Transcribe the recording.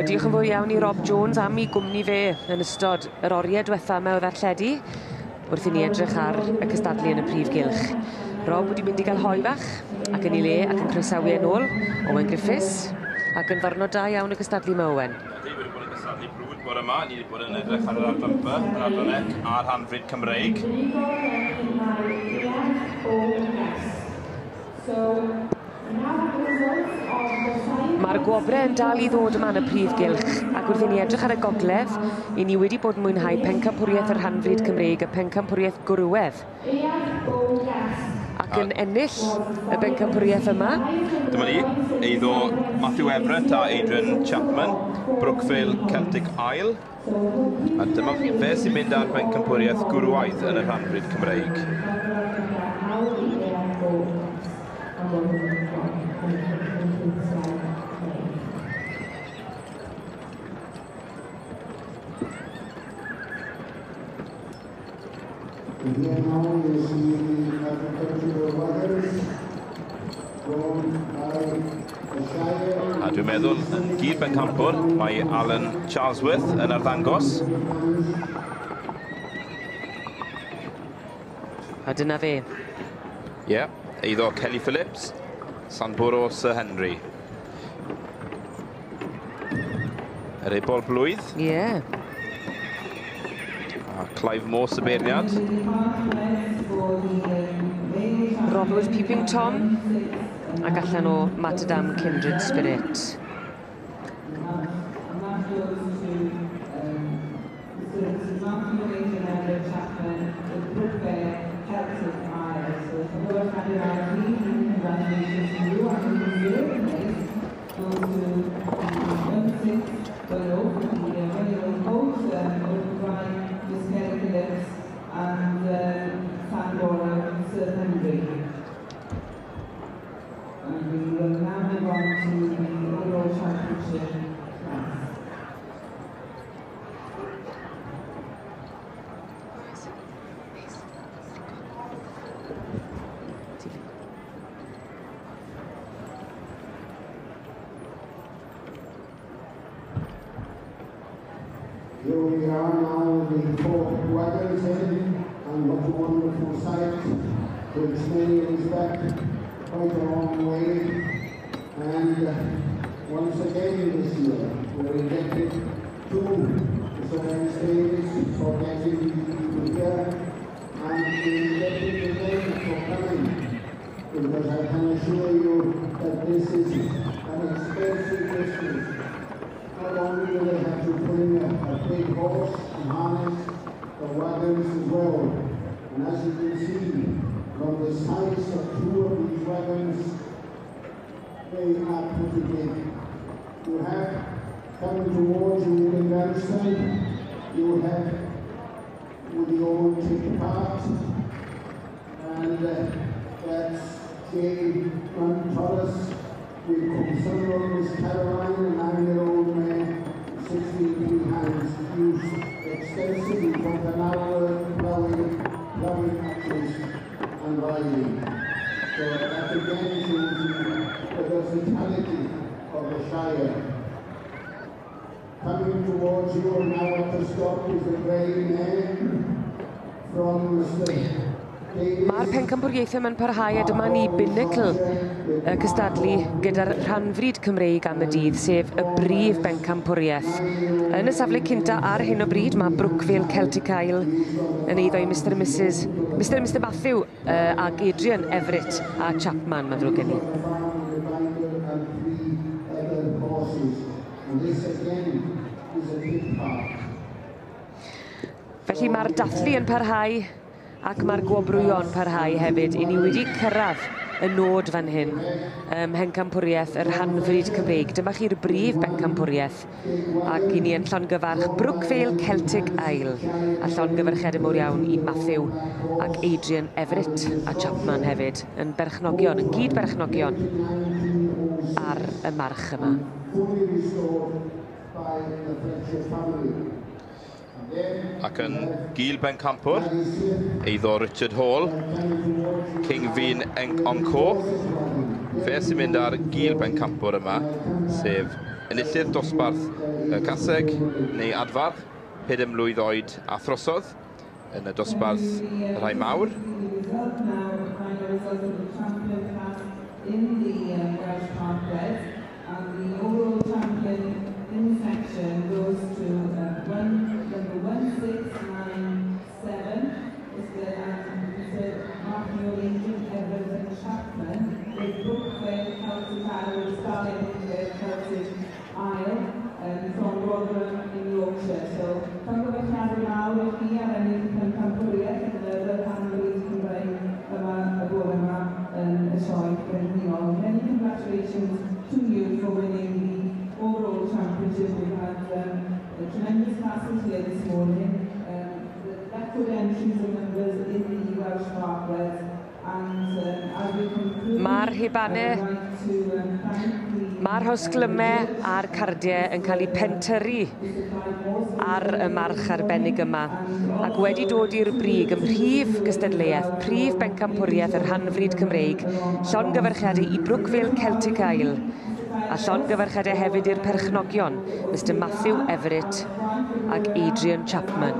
Diolch yn fwy iawn i Rob Jones am I gwmni fe yn ystod yr oriau diwetha yma o ddarlledu wrth I ni edrych ar y cystadlu yn y prif gylch. Rob wedi mynd I gael hoi fach ac yn ei le ac yn croesawu yn ôl Owen Griffiths ac yn ddarnod da iawn y cystadlu yma Owen. Ydy, wedi bod yn cystadlu brwd bore yma. Ni wedi bod yn edrych ar yr adlymfa, yr adlynec a'r Rhanfrid Cymreig. Mae'r gwobrau yn dal I ddod yma yn y prif gylch ac wrth I ni edrych ar y gogledd, I ni wedi bod yn mwynhau pencampwriaeth yr Rhanfrid Cymreig a pencampwriaeth gwrywedd. Ac yn ennill y bencampwriaeth yma. Dyma ni, eiddo Matthew Everett a Adrian Chapman, Brookvale Celtic Isle. A dyma fe sy'n mynd ar bencampwriaeth gwrywaidd yn y Rhanfrid Cymreig. A dwi'n meddwl yn gyd bencampwr mae Alan Charlesworth yn arddangos. A dyna fe. Ie, eiddo Kelly Phillips, Sandboro Sir Henry. Yr ebol blwydd. Ie. A Clive Moore Siberiad. Robert Peeping Tom ac allan o Matadam Kindred Spirit. Here we are now with the 4 wagons in, and what a wonderful sight, which many respect quite a long way. And once again this year, we're indebted to Sir Dennis Davis for getting these people here, and we're indebted to them for coming, because I can assure you that this is an expensive distance. Not only do they have to bring a big horse and harness, the wagons as well. And as you can see, from the size of 2 of these wagons, they are pretty big. You have coming towards you in the grandstand, you have with the old tick part, and that's Jay Torres. We've come some Miss Caroline, and 9-year-old man, 16 hands, used extensively from the narrow plowing matches and riding. So that again shows you the versatility of the Shire. Coming towards you now at the stop is the grey mare from Mr. Mae'r pencampwriaeth yma'n parhau a dyma ni binacl y cystadlu gyda'r Rhanfrid Cymreig am y dydd, sef y brif bencampwriaeth. Yn y safle cynta ar hyn o bryd mae Brookvale Celtic Isle yn eiddo I Mr. Matthew ac Adrian Everett a Chapman, mae'n ddrwg gen I. Felly mae'r dathlu yn parhau ac mae'r gwobrwyon parhau hefyd. I ni wedi cyrraedd y nod fan hyn pencampwriaeth yr Rhanfrid Cymreig. Dyma chi'r brif bencampwriaeth ac I ni yn llongyfarch Brookvale Celtic Isle a llongyfarchiadau mawr iawn I Matthew ac Adrian Everett a Chapman hefyd yn berchnogion, yn gyd berchnogion ar y march yma. Ac yn gil bencampwr, eiddo Richard Hall, King Fi'n Onco. Fe sy'n mynd ar gil bencampwr yma, sef enillydd dosbarth y Caseg neu adfarch, 7 mlwydd oed a throsodd yn y dosbarth y rhai mawr. In the Welsh Part-bred, and the overall champion in the section goes to number 1697. Is the Matthew Lincoln Everett Chapman with Brookfield Celtic Isle, starting with Celtic Isle from Rotherham in Yorkshire. So, Ceffylau Rhanfrid Cymreig Bencampwriaeth yn y Rhanfrid Cymreig yma y bore yma yn y sioe brenhinol. Many congratulations to you for winning the overall championship. We've had tremendous classes here this morning. The record entries of numbers in the Welsh Part-bred, and as we conclude, Mae'r hebane, mae'r hosglymau a'r cardiau yn cael eu pentyrru ar y march arbennig yma, ac wedi dod i'r brig ym Mhrif Gystadleuaeth, Prif Bencampwriaeth yr Rhanfrid Cymreig, llongyfarchiadau i Brookfield Celtic Isle, a llongyfarchiadau hefyd i'r perchnogion, Mr Matthew Everett ac Adrian Chapman.